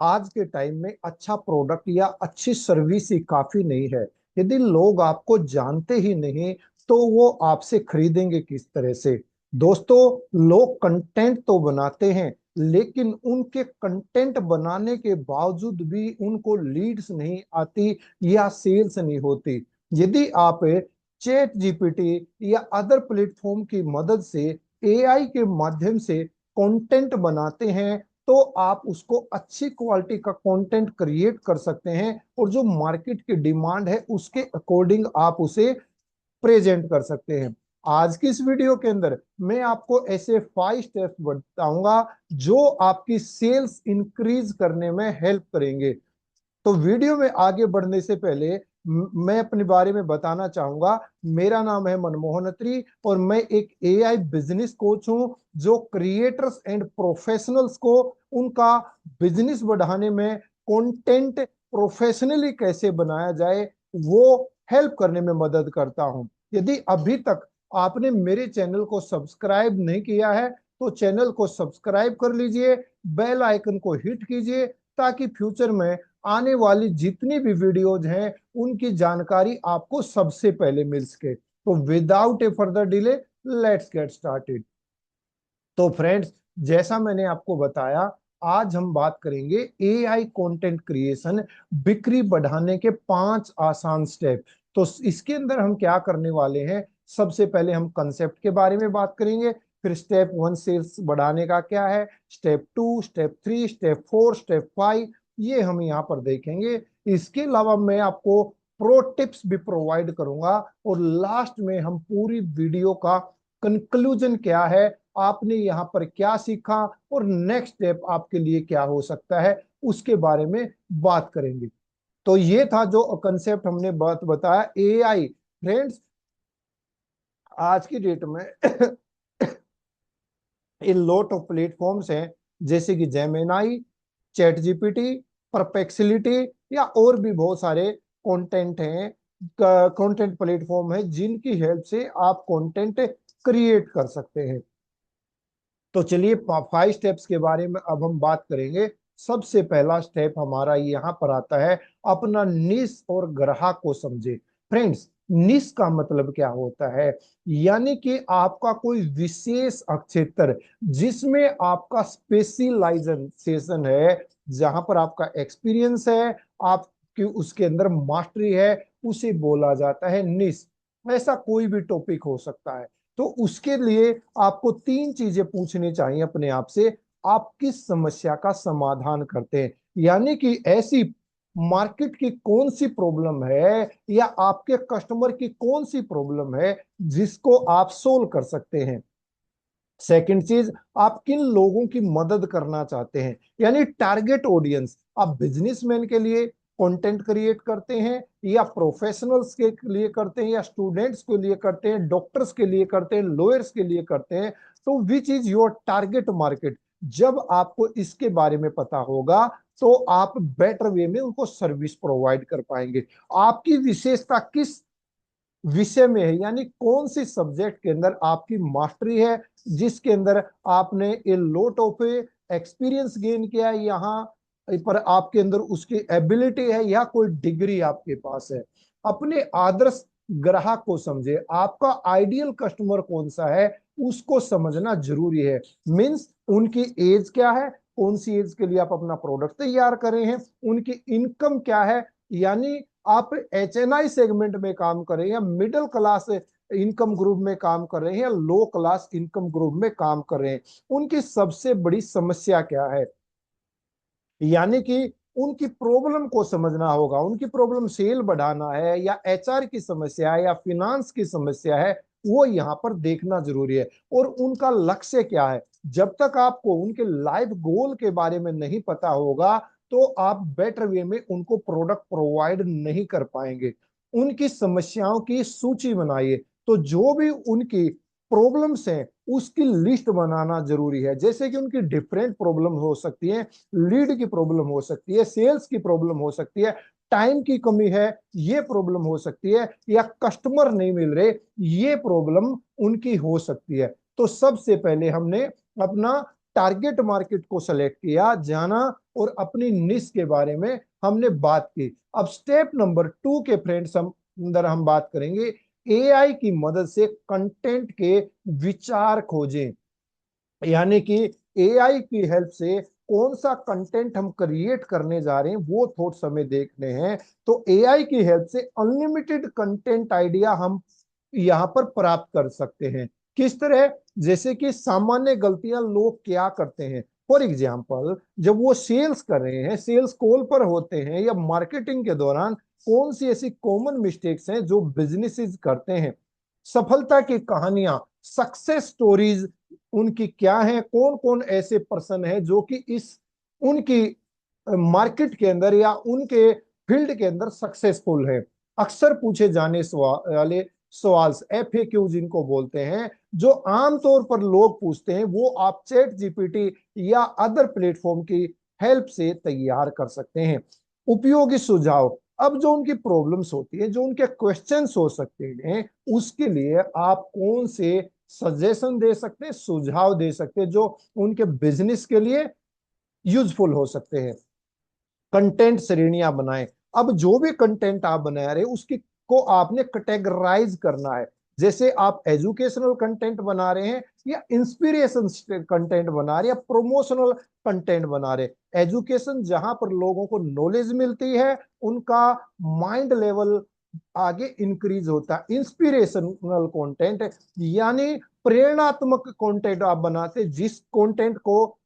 आज के टाइम में अच्छा प्रोडक्ट या अच्छी सर्विस ही काफी नहीं है। यदि लोग आपको जानते ही नहीं तो वो आपसे खरीदेंगे किस तरह से। दोस्तों, लोग कंटेंट तो बनाते हैं, लेकिन उनके कंटेंट बनाने के बावजूद भी उनको लीड्स नहीं आती या सेल्स नहीं होती। यदि आप चैट जीपीटी या अदर प्लेटफॉर्म की मदद से एआई के माध्यम से कंटेंट बनाते हैं तो आप उसको अच्छी क्वालिटी का कंटेंट क्रिएट कर सकते हैं और जो मार्केट की डिमांड है उसके अकॉर्डिंग आप उसे प्रेजेंट कर सकते हैं। आज की इस वीडियो के अंदर मैं आपको ऐसे 5 स्टेप्स बताऊंगा जो आपकी सेल्स इंक्रीज करने में हेल्प करेंगे। तो वीडियो में आगे बढ़ने से पहले मैं अपने बारे में बताना चाहूंगा। मेरा नाम है मनमोहन अत्री और मैं एक एआई बिजनेस कोच हूं जो क्रिएटर्स एंड प्रोफेशनल्स को उनका बिजनेस बढ़ाने में कंटेंट प्रोफेशनली कैसे बनाया जाए वो हेल्प करने में मदद करता हूं। यदि अभी तक आपने मेरे चैनल को सब्सक्राइब नहीं किया है तो चैनल को सब्सक्राइब कर लीजिए, बेल आइकन को हिट कीजिए ताकि फ्यूचर में आने वाली जितनी भी वीडियोज हैं उनकी जानकारी आपको सबसे पहले मिल सके। तो without A further delay let's get started. तो फ्रेंड्स, जैसा मैंने आपको बताया, आज हम बात करेंगे एआई कंटेंट क्रिएशन, बिक्री बढ़ाने के 5 आसान स्टेप। तो इसके अंदर हम क्या करने वाले हैं, सबसे पहले हम कंसेप्ट के बारे में बात करेंगे, फिर स्टेप 1 सेल्स बढ़ाने का क्या है, स्टेप 2, स्टेप 3, स्टेप 4, स्टेप 5, ये हम यहाँ पर देखेंगे। इसके अलावा मैं आपको प्रो टिप्स भी प्रोवाइड करूंगा और लास्ट में हम पूरी वीडियो का कंक्लूजन क्या है, आपने यहाँ पर क्या सीखा और नेक्स्ट स्टेप आपके लिए क्या हो सकता है, उसके बारे में बात करेंगे। तो ये था जो कंसेप्ट हमने बात बताया एआई। फ्रेंड्स, आज की डेट में इन लॉट ऑफ प्लेटफॉर्म्स हैं जैसे कि जेमिनाई, चैट जीपीटी, परप्लेक्सिटी या और भी बहुत सारे कंटेंट हैं, कंटेंट प्लेटफॉर्म है जिनकी हेल्प से आप कंटेंट क्रिएट कर सकते हैं। तो चलिए 5 स्टेप्स के बारे में अब हम बात करेंगे। सबसे पहला स्टेप हमारा यहाँ पर आता है, अपना निश और ग्राहक को समझे। फ्रेंड्स, निश का मतलब क्या होता है, यानी कि आपका कोई विशेष क्षेत्र जिसमें आपका स्पेशलाइजेशन है, जहां पर आपका एक्सपीरियंस है, आपकी उसके अंदर मास्टरी है, उसे बोला जाता है निश। ऐसा कोई भी टॉपिक हो सकता है। तो उसके लिए आपको 3 चीजें पूछनी चाहिए अपने आप से। आप किस समस्या का समाधान करते हैं, यानी कि ऐसी मार्केट की कौन सी प्रॉब्लम है या आपके कस्टमर की कौन सी प्रॉब्लम है जिसको आप सोल्व कर सकते हैं। सेकंड चीज, आप किन लोगों की मदद करना चाहते हैं, यानी टारगेट ऑडियंस। आप बिजनेसमैन के लिए कंटेंट क्रिएट करते हैं या प्रोफेशनल्स के लिए करते हैं या स्टूडेंट्स के लिए करते हैं, डॉक्टर्स के लिए करते हैं, लॉयर्स के लिए करते हैं। तो which is your target market. जब आपको इसके बारे में पता होगा तो आप बेटर वे में उनको सर्विस प्रोवाइड कर पाएंगे। आपकी विशेषता किस विषय में है, यानी कौन सी सब्जेक्ट के अंदर आपकी मास्टरी है, जिसके अंदर आपने a lot of experience gain किया है, यहाँ पर आपके अंदर उसकी एबिलिटी है या कोई डिग्री आपके पास है। अपने आदर्श ग्राहक को समझे, आपका आइडियल कस्टमर कौन सा है उसको समझना जरूरी है। मींस उनकी एज क्या है, कौन सी एज के लिए आप अपना प्रोडक्ट तैयार कर रहे हैं, उनकी इनकम क्या है, यानी आप एचएनआई सेगमेंट में काम कर रहे हैं या मिडिल क्लास इनकम ग्रुप में काम कर रहे हैं या लो क्लास इनकम ग्रुप में काम कर रहे हैं, उनकी सबसे बड़ी समस्या क्या है, यानी कि उनकी प्रॉब्लम को समझना होगा। उनकी प्रॉब्लम सेल बढ़ाना है या एचआर की समस्या है या फिनांस की समस्या है, वो यहाँ पर देखना जरूरी है। और उनका लक्ष्य क्या है, जब तक आपको उनके लाइफ गोल के बारे में नहीं पता होगा तो आप बेटर वे में उनको प्रोडक्ट प्रोवाइड नहीं कर पाएंगे। उनकी समस्याओं की सूची बनाइए। तो जो भी उनकी प्रॉब्लम्स हैं उसकी लिस्ट बनाना जरूरी है। जैसे कि उनकी डिफरेंट प्रॉब्लम हो सकती है, लीड की प्रॉब्लम हो सकती है, सेल्स की प्रॉब्लम हो सकती है, टाइम की कमी है ये प्रॉब्लम हो सकती है, या कस्टमर नहीं मिल रहे ये प्रॉब्लम उनकी हो सकती है। तो सबसे पहले हमने अपना टारगेट मार्केट को सेलेक्ट किया, जाना और अपनी निश के बारे में हमने बात की। अब स्टेप नंबर 2 के फ्रेंड्स हम अंदर हम बात करेंगे, एआई की मदद से कंटेंट के विचार खोजें। यानी कि एआई की हेल्प से कौन सा कंटेंट हम क्रिएट करने जा रहे हैं वो थोड़ा हमें देखने हैं। तो एआई की हेल्प से अनलिमिटेड कंटेंट आइडिया हम यहां पर प्राप्त कर सकते हैं। किस तरह? जैसे कि सामान्य गलतियां लोग क्या करते हैं, फॉर एग्जाम्पल जब वो सेल्स कर रहे हैं, सेल्स कॉल पर होते हैं या मार्केटिंग के दौरान, कौन सी ऐसी कॉमन मिस्टेक्स हैं जो बिजनेसेस करते हैं, सफलता की कहानियां, सक्सेस स्टोरीज उनकी क्या है, कौन कौन ऐसे पर्सन है जो कि इस उनकी मार्केट के अंदर या उनके फील्ड के अंदर सक्सेसफुल है। अक्सर पूछे जाने वाले सवाल, एफएक्यू जिनको बोलते हैं, जो आमतौर पर लोग पूछते हैं, वो आप चैट जीपीटी या अदर प्लेटफॉर्म की हेल्प से तैयार कर सकते हैं। उपयोगी सुझाव, अब जो उनकी प्रॉब्लम्स होती है, जो उनके क्वेश्चंस हो सकते हैं, उसके लिए आप कौन से सजेशन दे सकते हैं, सुझाव दे सकते हैं जो उनके बिजनेस के लिए यूजफुल हो सकते हैं। कंटेंट श्रेणियां बनाएं। अब जो भी कंटेंट आप बना रहे उसकी को आपने कैटेगराइज करना है। जैसे आप एजुकेशनल कंटेंट बना रहे हैं या इंस्पिरेशन कंटेंट बना रहे हैं या प्रमोशनल कंटेंट बना रहे हैं। एजुकेशन जहां पर लोगों को नॉलेज मिलती है, उनका माइंड लेवल आगे इंक्रीज होता है। इंस्पिरेशनल कंटेंट यानी प्रेरणात्मक कंटेंट आप बनाते, जिस कंटेंट को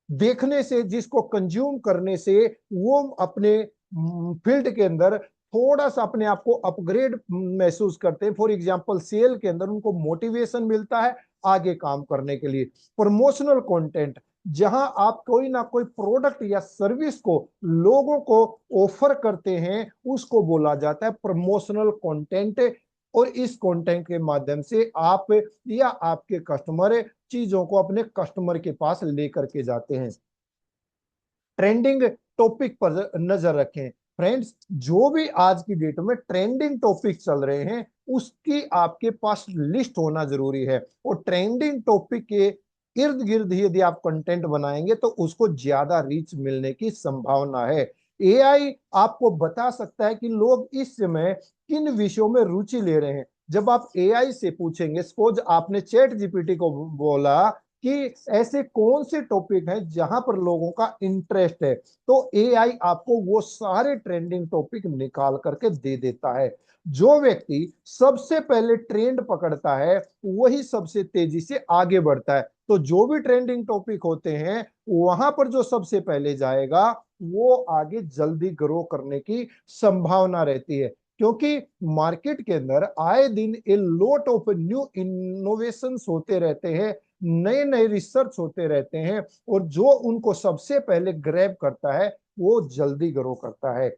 देखने से, जिसको कंज्यूम करने से वो अपने फील्ड के अंदर थोड़ा सा अपने आप को अपग्रेड महसूस करते हैं। फॉर एग्जांपल सेल के अंदर उनको मोटिवेशन मिलता है आगे काम करने के लिए। प्रमोशनल कंटेंट, जहां आप कोई ना कोई प्रोडक्ट या सर्विस को लोगों को ऑफर करते हैं, उसको बोला जाता है प्रमोशनल कंटेंट। और इस कंटेंट के माध्यम से आप या आपके कस्टमर चीजों को अपने कस्टमर के पास लेकर के जाते हैं। ट्रेंडिंग टॉपिक पर नजर रखें। फ्रेंड्स, जो भी आज की डेट में ट्रेंडिंग टॉपिक चल रहे हैं उसकी आपके पास लिस्ट होना जरूरी है। और ट्रेंडिंग टॉपिक के इर्द गिर्द यदि आप कंटेंट बनाएंगे तो उसको ज्यादा रीच मिलने की संभावना है। एआई आपको बता सकता है कि लोग इस समय किन विषयों में रुचि ले रहे हैं। जब आप एआई से पूछेंगे, सपोज आपने चैट जीपीटी को बोला कि ऐसे कौन से टॉपिक हैं जहां पर लोगों का इंटरेस्ट है, तो एआई आपको वो सारे ट्रेंडिंग टॉपिक निकाल करके दे देता है। जो व्यक्ति सबसे पहले ट्रेंड पकड़ता है वही सबसे तेजी से आगे बढ़ता है। तो जो भी ट्रेंडिंग टॉपिक होते हैं वहां पर जो सबसे पहले जाएगा वो आगे जल्दी ग्रो करने की संभावना रहती है। क्योंकि मार्केट के अंदर आए दिन a lot of new innovations होते रहते हैं, नए नए रिसर्च होते रहते हैं, और जो उनको सबसे पहले ग्रैब करता है वो जल्दी ग्रो करता है।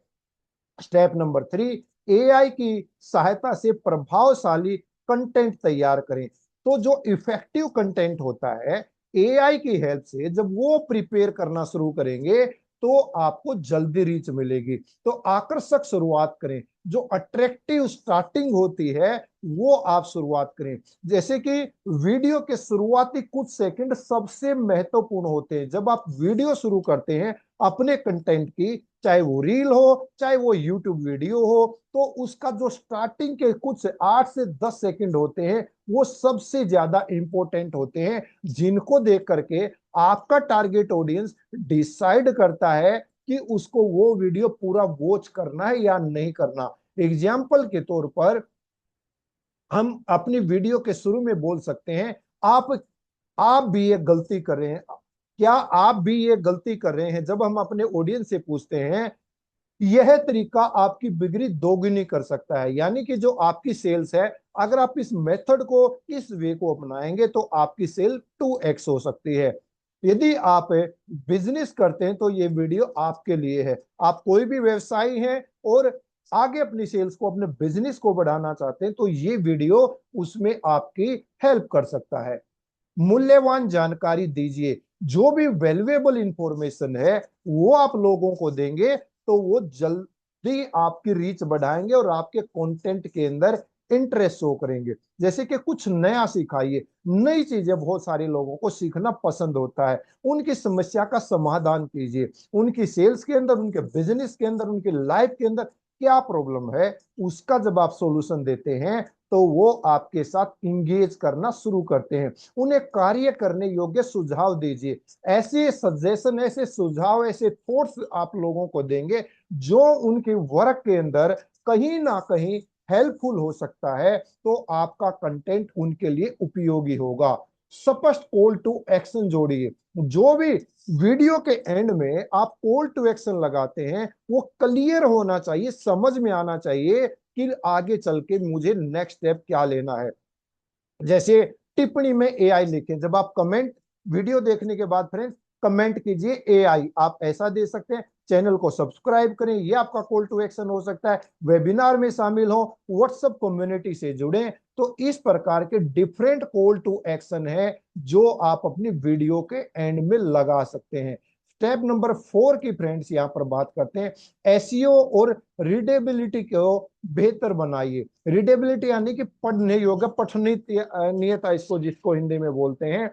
स्टेप नंबर 3, एआई की सहायता से प्रभावशाली कंटेंट तैयार करें। तो जो इफेक्टिव कंटेंट होता है, एआई की हेल्प से जब वो प्रिपेयर करना शुरू करेंगे तो आपको जल्दी रीच मिलेगी। तो आकर्षक शुरुआत करें, जो अट्रैक्टिव स्टार्टिंग होती है वो आप शुरुआत करें। जैसे कि वीडियो के शुरुआती कुछ सेकंड सबसे महत्वपूर्ण होते हैं। जब आप वीडियो शुरू करते हैं अपने कंटेंट की, चाहे वो रील हो चाहे वो यूट्यूब वीडियो हो, तो उसका जो स्टार्टिंग के कुछ 8 से 10 सेकंड होते हैं वो सबसे ज्यादा इंपॉर्टेंट होते हैं, जिनको देख करके आपका टारगेट ऑडियंस डिसाइड करता है कि उसको वो वीडियो पूरा वॉच करना है या नहीं करना। एग्जाम्पल के तौर पर हम अपनी वीडियो के शुरू में बोल सकते हैं, आप भी ये गलती कर रहे हैं, क्या आप भी ये गलती कर रहे हैं? जब हम अपने ऑडियंस से पूछते हैं, यह तरीका आपकी बिक्री दोगुनी कर सकता है। यानी कि जो आपकी सेल्स है, अगर आप इस मेथड को, इस वे को अपनाएंगे तो आपकी सेल 2x हो सकती है। यदि आप बिजनेस करते हैं तो ये वीडियो आपके लिए है। आप कोई भी व्यवसायी हैं और आगे अपनी सेल्स को, अपने बिजनेस को बढ़ाना चाहते हैं तो ये वीडियो उसमें आपकी हेल्प कर सकता है। मूल्यवान जानकारी दीजिए। जो भी वैल्यूएबल इंफॉर्मेशन है वो आप लोगों को देंगे तो वो जल्दी आपकी रीच बढ़ाएंगे और आपके कंटेंट के अंदर इंटरेस्ट शो करेंगे। जैसे कि कुछ नया सिखाइए, नई चीजें बहुत सारे लोगों को सीखना पसंद होता है। उनकी समस्या का समाधान कीजिए, उनकी सेल्स के अंदर, उनके बिजनेस के अंदर, उनकी लाइफ के अंदर क्या प्रॉब्लम है, उसका जब आप सॉल्यूशन देते हैं तो वो आपके साथ इंगेज करना शुरू करते हैं। उन्हें कार्य करने योग्य सुझाव दीजिए। ऐसे सजेशन, ऐसे सुझाव, ऐसे थॉट्स आप लोगों को देंगे जो उनके वर्क के अंदर कहीं ना कहीं हेल्पफुल हो सकता है, तो आपका कंटेंट उनके लिए उपयोगी होगा। स्पष्ट कॉल टू एक्शन जोड़िए। जो भी वीडियो के एंड में आप कॉल टू एक्शन लगाते हैं वो क्लियर होना चाहिए, समझ में आना चाहिए कि आगे चल के मुझे नेक्स्ट स्टेप क्या लेना है। जैसे टिप्पणी में एआई लिखें। जब आप कमेंट, वीडियो देखने के बाद फ्रेंड्स कमेंट कीजिए एआई, आप ऐसा दे सकते हैं। चैनल को सब्सक्राइब करें, ये आपका कॉल टू एक्शन हो सकता है। वेबिनार में शामिल हो, व्हाट्सएप कम्युनिटी से जुड़े। तो इस प्रकार के डिफरेंट कॉल टू एक्शन है जो आप अपनी वीडियो के एंड में लगा सकते हैं। स्टेप नंबर 4 की फ्रेंड्स यहां पर बात करते हैं, एसईओ और रीडेबिलिटी को बेहतर बनाइए। रीडेबिलिटी यानी कि पढ़ने योग्य, पठनीयता इसको, जिसको हिंदी में बोलते हैं।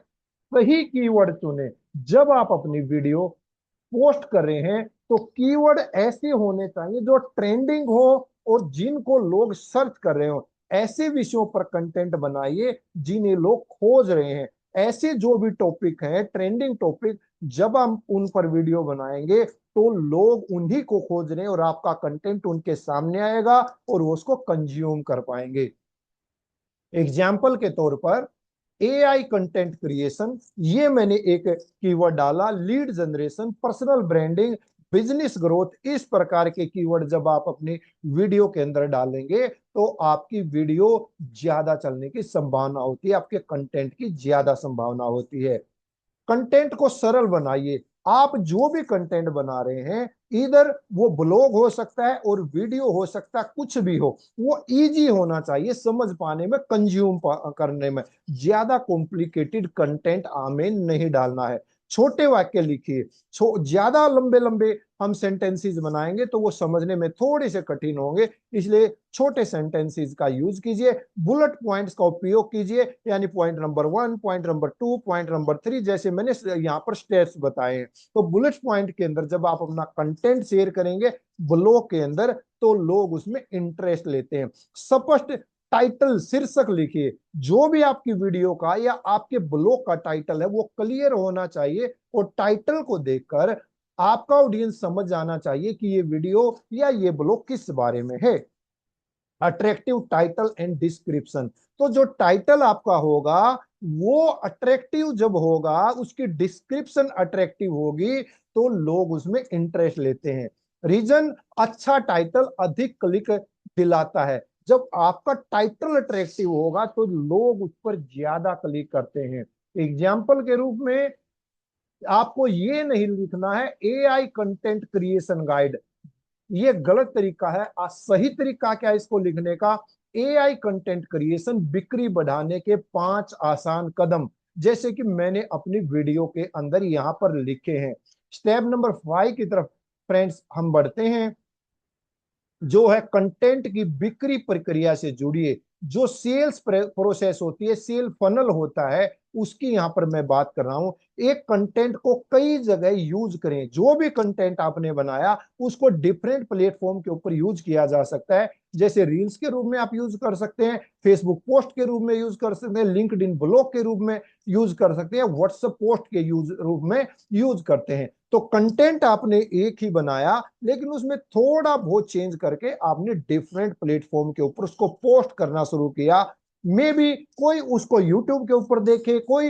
सही कीवर्ड चुने। जब आप अपनी वीडियो पोस्ट कर रहे हैं तो कीवर्ड ऐसे होने चाहिए जो ट्रेंडिंग हो और जिनको लोग सर्च कर रहे हो। ऐसे विषयों पर कंटेंट बनाइए जिन्हें लोग खोज रहे हैं। ऐसे जो भी टॉपिक हैं, ट्रेंडिंग टॉपिक, जब हम उन पर वीडियो बनाएंगे तो लोग उन्हीं को खोज रहे हैं और आपका कंटेंट उनके सामने आएगा और वो उसको कंज्यूम कर पाएंगे। एग्जाम्पल के तौर पर एआई कंटेंट क्रिएशन, ये मैंने एक कीवर्ड डाला। Lead generation, personal branding, business growth, इस प्रकार के कीवर्ड जब आप अपनी वीडियो के अंदर डालेंगे तो आपकी वीडियो ज्यादा चलने की संभावना होती है, आपके कंटेंट की ज्यादा संभावना होती है। कंटेंट को सरल बनाइए। आप जो भी कंटेंट बना रहे हैं, इधर वो ब्लॉग हो सकता है और वीडियो हो सकता है, कुछ भी हो, वो इजी होना चाहिए समझ पाने में, कंज्यूम करने में। ज्यादा कॉम्प्लिकेटेड कंटेंट हमें नहीं डालना है। छोटे वाक्य लिखिए। ज्यादा लंबे लंबे हम सेंटेंसेस बनाएंगे तो वो समझने में थोड़े से कठिन होंगे, इसलिए छोटे सेंटेंसेस का यूज कीजिए। बुलेट पॉइंट्स का उपयोग कीजिए, यानी point number 1, point number 2, point number 3, जैसे मैंने यहाँ पर स्टेप्स बताए हैं। तो बुलेट पॉइंट के अंदर जब आप अपना कंटेंट शेयर करेंगे ब्लॉग के अंदर तो लोग उसमें इंटरेस्ट लेते हैं। स्पष्ट टाइटल, शीर्षक लिखिए। जो भी आपकी वीडियो का या आपके ब्लॉग का टाइटल है वो क्लियर होना चाहिए और टाइटल को देखकर आपका ऑडियंस समझ जाना चाहिए कि ये वीडियो या ये ब्लॉग किस बारे में है। अट्रैक्टिव टाइटल एंड डिस्क्रिप्शन, तो जो टाइटल आपका होगा वो अट्रैक्टिव जब होगा, उसकी डिस्क्रिप्शन अट्रैक्टिव होगी तो लोग उसमें इंटरेस्ट लेते हैं। रीजन, अच्छा टाइटल अधिक क्लिक दिलाता है। जब आपका टाइटल अट्रैक्टिव होगा तो लोग उस पर ज्यादा क्लिक करते हैं। एग्जाम्पल के रूप में आपको ये नहीं लिखना है एआई कंटेंट क्रिएशन गाइड, ये गलत तरीका है। सही तरीका क्या है इसको लिखने का, एआई कंटेंट क्रिएशन बिक्री बढ़ाने के 5 आसान कदम, जैसे कि मैंने अपनी वीडियो के अंदर यहां पर लिखे हैं। स्टेप नंबर 5 की तरफ फ्रेंड्स हम बढ़ते हैं, जो है कंटेंट की बिक्री प्रक्रिया से जुड़िए। जो सेल्स प्रोसेस होती है, सेल फनल होता है, उसकी यहां पर मैं बात कर रहा हूं। एक कंटेंट को कई जगह यूज करें। जो भी कंटेंट आपने बनाया उसको डिफरेंट प्लेटफॉर्म के ऊपर यूज किया जा सकता है। जैसे रील्स के रूप में आप यूज कर सकते हैं, फेसबुक पोस्ट के रूप में यूज कर सकते हैं, लिंक्डइन ब्लॉग के रूप में यूज कर सकते हैं, व्हाट्सएप पोस्ट के रूप में यूज करते हैं। तो कंटेंट आपने एक ही बनाया लेकिन उसमें थोड़ा बहुत चेंज करके आपने डिफरेंट प्लेटफॉर्म के ऊपर उसको पोस्ट करना शुरू किया। मे बी कोई उसको यूट्यूब के ऊपर देखे, कोई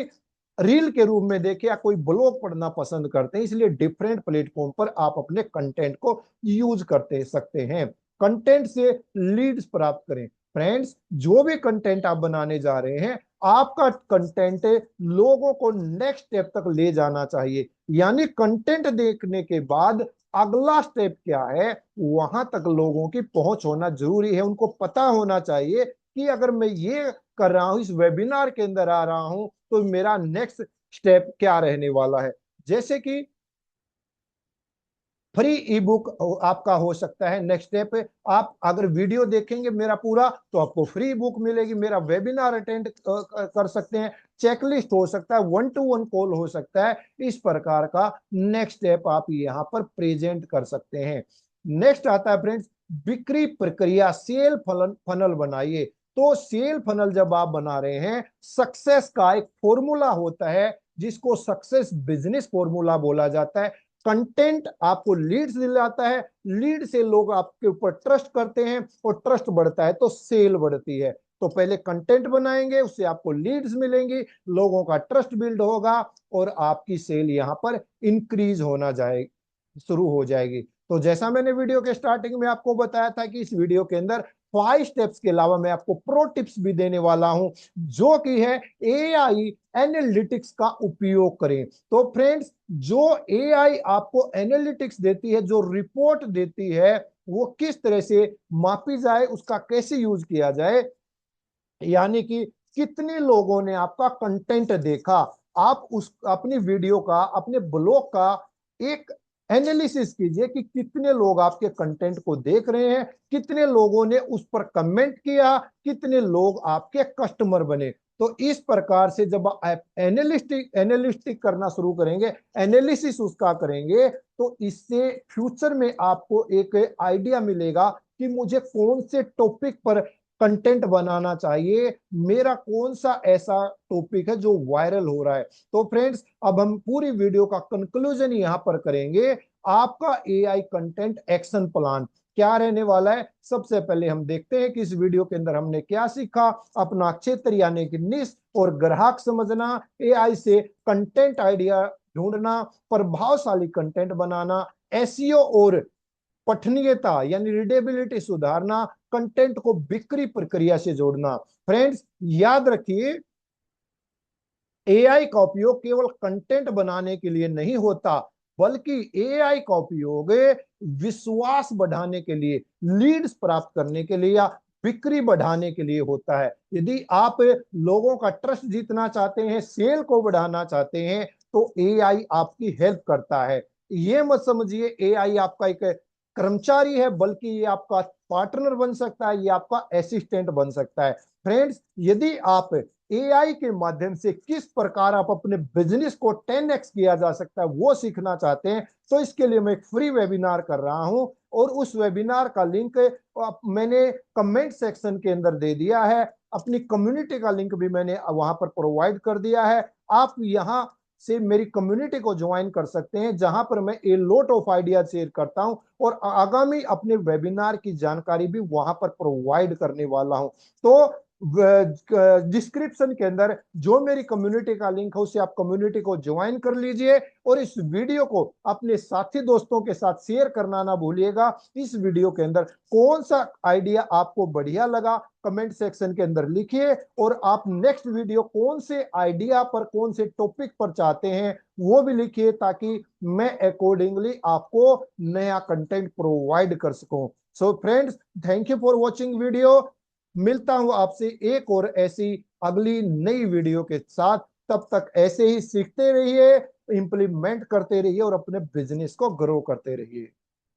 रील के रूप में देखे, या कोई ब्लॉग पढ़ना पसंद करते हैं, इसलिए डिफरेंट प्लेटफॉर्म पर आप अपने कंटेंट को यूज करते सकते हैं। कंटेंट से लीड्स प्राप्त करें। फ्रेंड्स, जो भी कंटेंट आप बनाने जा रहे हैं, आपका कंटेंट लोगों को नेक्स्ट स्टेप तक ले जाना चाहिए। यानी कंटेंट देखने के बाद अगला स्टेप क्या है, वहां तक लोगों की पहुंच होना जरूरी है। उनको पता होना चाहिए कि अगर मैं ये कर रहा हूं, इस वेबिनार के अंदर आ रहा हूं, तो मेरा नेक्स्ट स्टेप क्या रहने वाला है। जैसे कि फ्री ई बुक आपका हो सकता है। नेक्स्ट स्टेप, आप अगर वीडियो देखेंगे मेरा पूरा तो आपको फ्री बुक मिलेगी, मेरा वेबिनार अटेंड कर सकते हैं, चेकलिस्ट हो सकता है, 1-to-1 कॉल हो सकता है। इस प्रकार का नेक्स्ट स्टेप आप यहाँ पर प्रेजेंट कर सकते हैं। नेक्स्ट आता है फ्रेंड्स बिक्री प्रक्रिया, सेल फनल बनाइए। तो सेल फनल जब आप बना रहे हैं, सक्सेस का एक फॉर्मूला होता है जिसको सक्सेस बिजनेस फॉर्मूला बोला जाता है। कंटेंट आपको लीड्स दिलाता है, लीड से लोग आपके ऊपर ट्रस्ट करते हैं और ट्रस्ट बढ़ता है तो सेल बढ़ती है। तो पहले कंटेंट बनाएंगे, उससे आपको लीड्स मिलेंगी, लोगों का ट्रस्ट बिल्ड होगा और आपकी सेल यहां पर इंक्रीज होना शुरू हो जाएगी। तो जैसा मैंने वीडियो के स्टार्टिंग में आपको बताया था कि इस वीडियो के अंदर 5 स्टेप्स के अलावा मैं आपको प्रो टिप्स भी देने वाला हूं, जो कि है एआई एनालिटिक्स का उपयोग करें। तो फ्रेंड्स, जो एआई आपको एनालिटिक्स देती है, जो रिपोर्ट देती है, वो किस तरह से मापी जाए, उसका कैसे यूज किया जाए, यानी कि कितने लोगों ने आपका कंटेंट देखा। आप उस अपनी वीडियो का, अपने ब्लॉग का एक एनालिसिस कीजिए कि कितने लोग आपके कंटेंट को देख रहे हैं, कितने लोगों ने उस पर कमेंट किया, कितने लोग आपके कस्टमर बने। तो इस प्रकार से जब आप एनालिस्टिक करना शुरू करेंगे, एनालिसिस उसका करेंगे, तो इससे फ्यूचर में आपको एक आइडिया मिलेगा कि मुझे कौन से टॉपिक पर कंटेंट बनाना चाहिए, मेरा कौन सा ऐसा टॉपिक है जो वायरल हो रहा है। तो फ्रेंड्स, अब हम पूरी वीडियो का कंक्लूजन यहां पर करेंगे। आपका एआई कंटेंट एक्शन प्लान क्या रहने वाला है, सबसे पहले हम देखते हैं कि इस वीडियो के अंदर हमने क्या सीखा। अपना क्षेत्र यानी कि निश और ग्राहक समझना, एआई से कंटेंट आइडिया ढूंढना, प्रभावशाली कंटेंट बनाना, एसईओ और पठनीयता यानी रीडेबिलिटी सुधारना, कंटेंट को बिक्री प्रक्रिया से जोड़ना। फ्रेंड्स, याद रखिए, एआई का उपयोग केवल कंटेंट बनाने के लिए नहीं होता, बल्कि एआई का उपयोग विश्वास बढ़ाने के लिए, लीड्स प्राप्त करने के लिए या बिक्री बढ़ाने के लिए होता है। यदि आप लोगों का ट्रस्ट जीतना चाहते हैं, सेल को बढ़ाना चाहते हैं, तो एआई आपकी हेल्प करता है। ये मत समझिए एआई आपका एक कर्मचारी है, बल्कि ये आपका पार्टनर बन सकता है, ये आपका असिस्टेंट बन सकता है। फ्रेंड्स, यदि आप एआई के माध्यम से किस प्रकार आप अपने बिजनेस को 10x किया जा सकता है वो सीखना चाहते हैं, तो इसके लिए मैं एक फ्री वेबिनार कर रहा हूं और उस वेबिनार का लिंक मैंने कमेंट सेक्शन के अंदर दे दिया है। अपनी कम्युनिटी का लिंक भी मैंने वहां पर प्रोवाइड कर दिया है। आप यहां से मेरी कम्युनिटी को ज्वाइन कर सकते हैं, जहां पर मैं a lot of idea share करता हूं और आगामी अपने वेबिनार की जानकारी भी वहां पर प्रोवाइड करने वाला हूं। तो डिस्क्रिप्शन के अंदर जो मेरी कम्युनिटी का लिंक है, उसे आप कम्युनिटी को ज्वाइन कर लीजिए और इस वीडियो को अपने साथी दोस्तों के साथ शेयर करना ना भूलिएगा। इस वीडियो के अंदर कौन सा आइडिया आपको बढ़िया लगा, कमेंट सेक्शन के अंदर लिखिए, और आप नेक्स्ट वीडियो कौन से आइडिया पर, कौन से टॉपिक पर चाहते हैं वो भी लिखिए, ताकि मैं अकॉर्डिंगली आपको नया कंटेंट प्रोवाइड कर सकूं। So friends, thank you for watching video. मिलता हूं आपसे एक और ऐसी अगली नई वीडियो के साथ। तब तक ऐसे ही सीखते रहिए, इंप्लीमेंट करते रहिए और अपने बिजनेस को ग्रो करते रहिए।